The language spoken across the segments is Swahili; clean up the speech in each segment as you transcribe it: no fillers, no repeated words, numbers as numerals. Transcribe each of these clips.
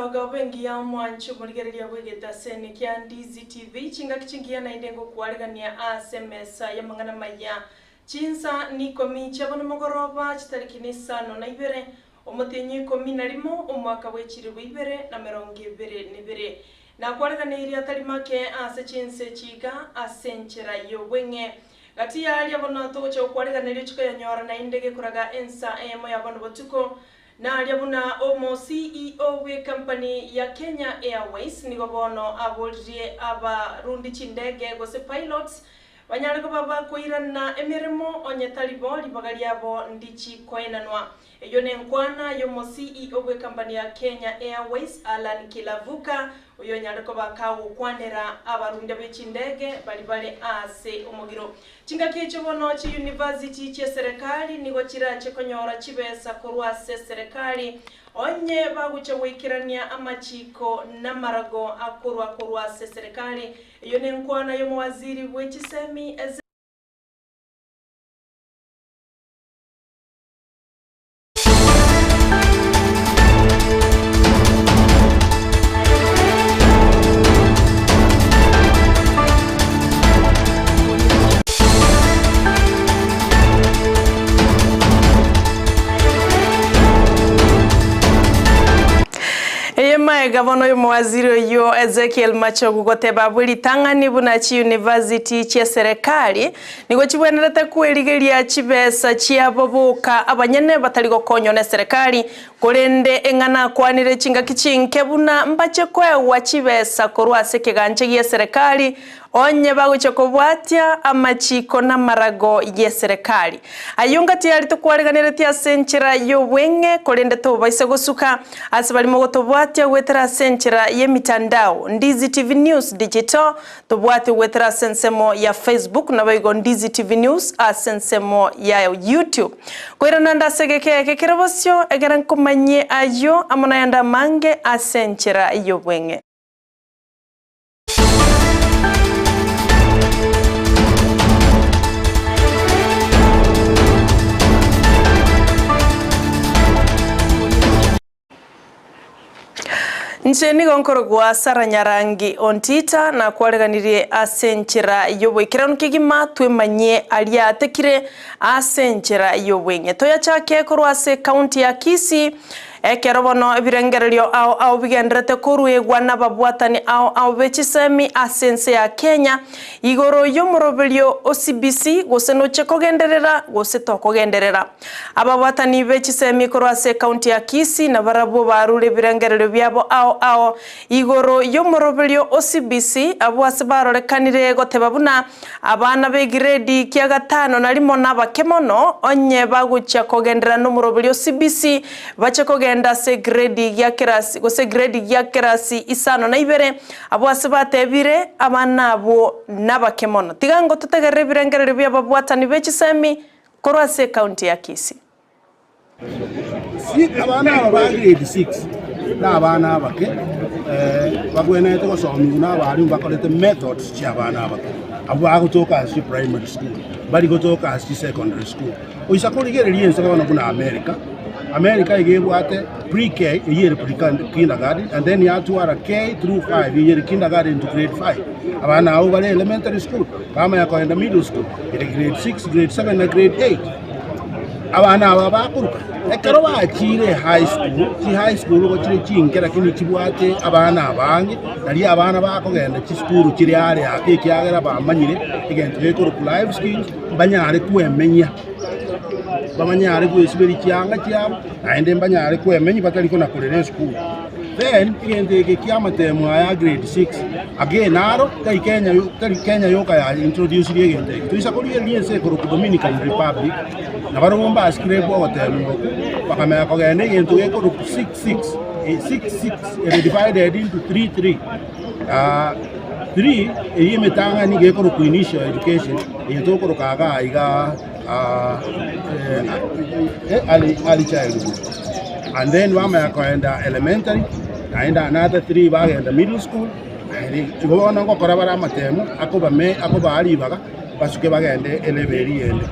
Baga wengi ya mwancho murigereria wegeta sene kia Ndizi TV chinga kichingia na indengo kuarigania SMS ya mangana maya Chinsa ni Ikomi chabona mogoroba chitariki ni 5 omutenyi Ikomi na limo omwaka wechiri wibere na 2022 na kuariganiria tarimake ase Chinsa chiga asenchera yo wenge gati ya yabona tocho kuariganiria chikaya nyora na indege kuraga ensa emo yabona botuko na liabuna omo CEO we company ya Kenya Airways nigo bono abolrie aba rundi chindege gose pilots banyariko baba koirana emirimo onye talibo libagali abo ndichi koenanwa eyo ne nkwana yo mo CEO we company ya Kenya Airways Alan Kilavuka uyo nyariko bakawo kwanera abarunde bechindege balibale ase omugiro chinga kicho bono chi university che serikali nigo chirache konyora chibesa kurwase serikali onye baguche wikirania amachiko namarago kurwase serikali iyo ne nkwana yo waziri wechisemi Gavana yo mwaziri yo Ezekiel Machogu goteba buri tangani bunachi university che serikali nigo chibwenerete kwerigeria chibesa chiabobuka abanyene batari gokonyo na serikali kurende engana kwanire chinga kichinke buna mbache kwewa chibesa korwase kiganje ye serikali onye baguche kubwatia amachiko na marago ye serikali ayunga tiyari tukwareganire tia senchira yo wenge kurende to baise gosuka asibali mo gotobwatia wetera senchira ye mitandao Ndizi TV News Digital tobwati wetera sensemo ya Facebook na baigo Ndizi TV News asensemo ya YouTube koirana nda segeke kekerobosyo egaran komanye ayo amana yanda mange asenchira yo wenge Ncheni gonkoro gwa Saranyarangi ontita na kwareganirie asenchira yobo ikiranu kigima twemanye alia tekire asenchira yobwenye toya chake korwase county ya Kisii ekerobono ebirengererio au bigendrete kuruegwa nababwatani au bechisemi asense ya Kenya igoro yomurobelio OCBC gose no chekogenderera gose tokogenderera ababwatani bechisemi korwase county ya Kisii na barabo barule birengererio byabo au igoro yomurobelio OCBC abwase barorekanire gotebabuna abana be grade kya gatano na limo nabakemono onye bagucha kogendera no murobelio OCBC bachekogenda se grade ya kirasi gose grade ya kirasi isano na ibere abwase batebire abana abo nabakemono tigango tutegere birengerere byababwatani bechisemi korwase county ya Kisii si abana aba grade 6 na abana abake bagwene to so muna bari bakolete methods cha abana abake abo agutoka as primary school bari gotoka as secondary school oisakoligereri yense bana kuna America igewate pre-K year pre-kindergarten and then you have to K through 5 year kindergarten to grade 5 abana abo bali elementary school kama yako enda middle school grade 6 grade 7 na grade 8 abana aba bakuruka ekero bakire high school go kire chinkera kini kibwate abana abange nali abana bakogenda chi school kiri ari akikagera bamanyire igento gekoro life skills banyare kwemenya bamanyare kwesiberi kyanga kyabo aende banyare kwemenya batali kona kurere school then igende kyamatemo ya grade 6 again aro kai Kenya yoka ya introduce igende tuisa kuri yense ko Dominican Republic na baromba askire bo hotelo bakamaya ko gende igende ko 66 divided into 3 metanga ni ge ko initial education yento ko kaga iga early childhood and then wama yakaenda elementary naenda another 3 bagenda middle school tugobona ngo korabara amatemo akoba ali baga basuke bagende eleveri yende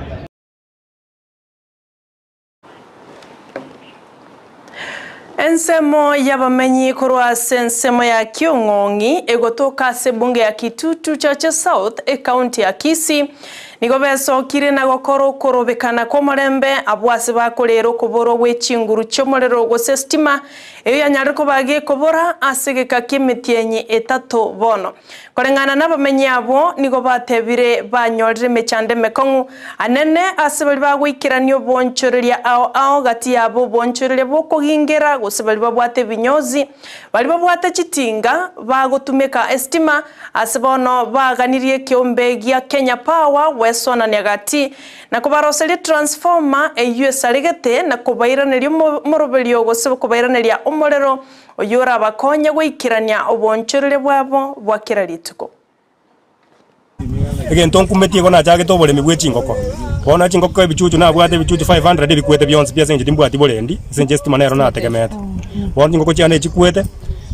Ensemo y'abamenyi kurwa ensemo ya Kiong'ong'i egotoka sebunge ya Kitutu Chacha South county ya Kisii nigo besokire na gokoro korobekana kwa murembe abwase bakorero kuboro w'echinguru cy'omurero gose stima eyo yanyare kubage kubora asegeka kimitienyi etatu bono korengana n'abamenyi abo nigo batebire banyorire mechande mekong'u anene asebali bagwikiranio bonchoreria ao gati yabo bonchoreria bokogingera gose bali babwate binyozi bali babwate chitinga bagotumeka estima asebono baganirie kiombe gia Kenya Power wesona nyagati na kubaroseli transformer eyuesaregete na kubairaniryo moroberio gose kubairanirya omorero oyora bakonye gwikirania obonchorere bwabo bwakira rituko egento nkumetie gona jage to bole migwe chingoko bona chingoko ebichuchu na bwate bichuchu 500 bikwete byonse bya senje timbwati bolendi senje stimanero na tegemete bona chingoko cyane chikwete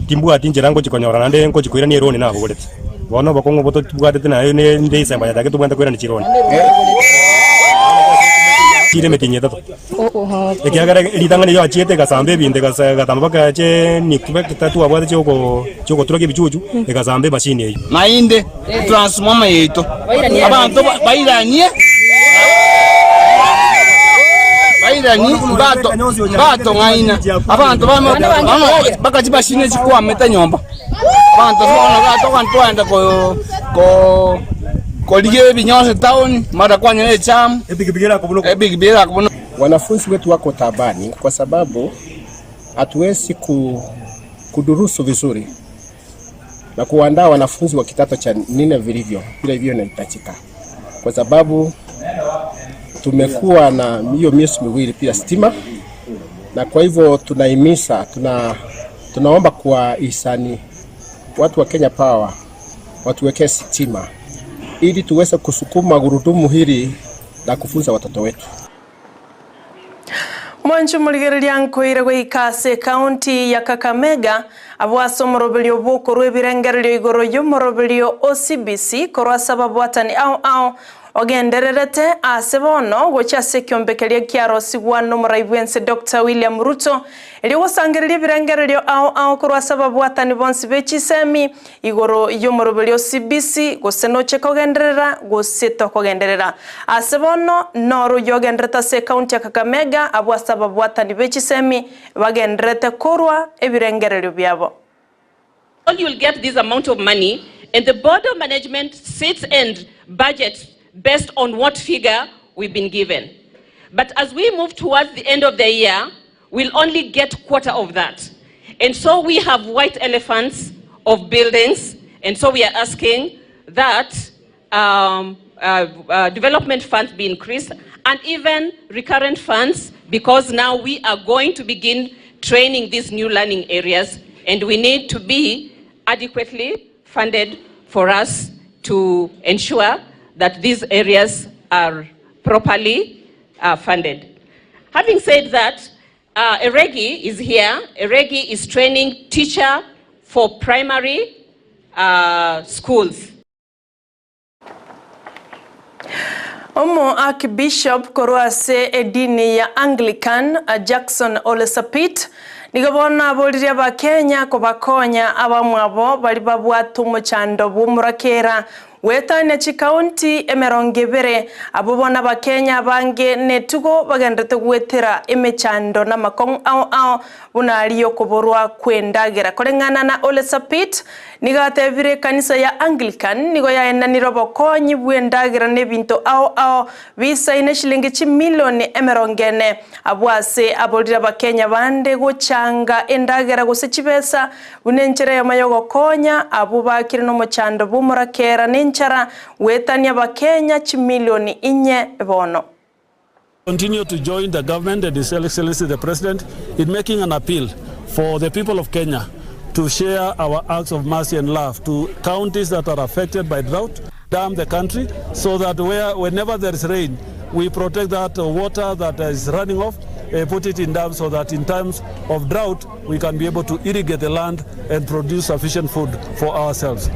timbwati njirango chikonyora nande ngo chikwira ni roni na bolete bona bakongo boto bwate na ne ndeyisa mbaya jage to bwante kwira ni chironi chire metinye tato ekiagara litangane yo achiete gasambe binde gatamba bakache ni kubeka tatu abwate choko turoke bichuchu egasambe machine eyo mainde transformer yeto abantu bairanie bato ngaina abantu bakachi machine chikwa meta nyomba abantu bana twanda ko liye binyose town mara kwa nyene cham ebigibigira kubuno. Wanafunzi wetu wako tabani kwa sababu hatuwezi kudurusu vizuri na kuandaa wanafunzi wa kidato cha 4 vilivyo inahitajika, kwa sababu tumekuwa na hiyo miezi miwili pia stima, na kwa hivyo tunahimiza tunaomba kwa hisani watu wa Kenya Power watuwekee stima ili tuweze kusukuma gurudumu hili na kufunza watoto wetu. Mwanchu muligereria nkoire gwe Ikase county ya Kakamega abwaso moroberio boko rwebirengererio igoro y'umoroberio OCBC korwa sababu atani ao ogendererete asebono gocha sekyombekeria kiaro sigwano muraibwense Dr. William Ruto eli wasangereria birengererio ao korwa sababu atani bonsi bechisemi igoro y'umoroberio CBC goseno chekogenderera goseto kogenderera asebono noro yogendereta se county ya Kakamega abwa sababu atani bechisemi bagenderete korwa ebirengererio byabo. You will get this amount of money and the board of management sits and budgets based on what figure we've been given. But as we move towards the end of the year, we'll only get quarter of that. And so we have white elephants of buildings, and so we are asking that development funds be increased and even recurrent funds, because now we are going to begin training these new learning areas, and we need to be adequately funded for us to ensure that these areas are properly funded. Having said that, Eregi is here. Eregi is training teacher for primary schools. Omo Archbishop korwase edini ya Anglican Jackson Olesapit nigabona aboliria ba Kenya kubakonya abamwabo bali babwatu muchando bumurakera wetane chikaunti emerongibere abubona ba Kenya bange netugo bagendete gwetera emechando na makong ao bunaliyo kuborwa kwendagera korengana na Olesapit nigatevire kanisa ya Anglican nigo yaendaniro bokonyi bwendagera nebinto ao visa ine shilingi milioni emerongene abwase abolira ba Kenya bande gochanga endagera gosechibesa bunenchera yamayogo konya abubakire no muchando bumurakera nenchara wetania ba Kenya milioni 4 bono. Continue to join the government and His Excellency the President in making an appeal for the people of Kenya to share our acts of mercy and love to counties that are affected by drought, dam the country, so that whenever there is rain, we protect that water that is running off, put it in dams so that in times of drought, we can be able to irrigate the land and produce sufficient food for ourselves.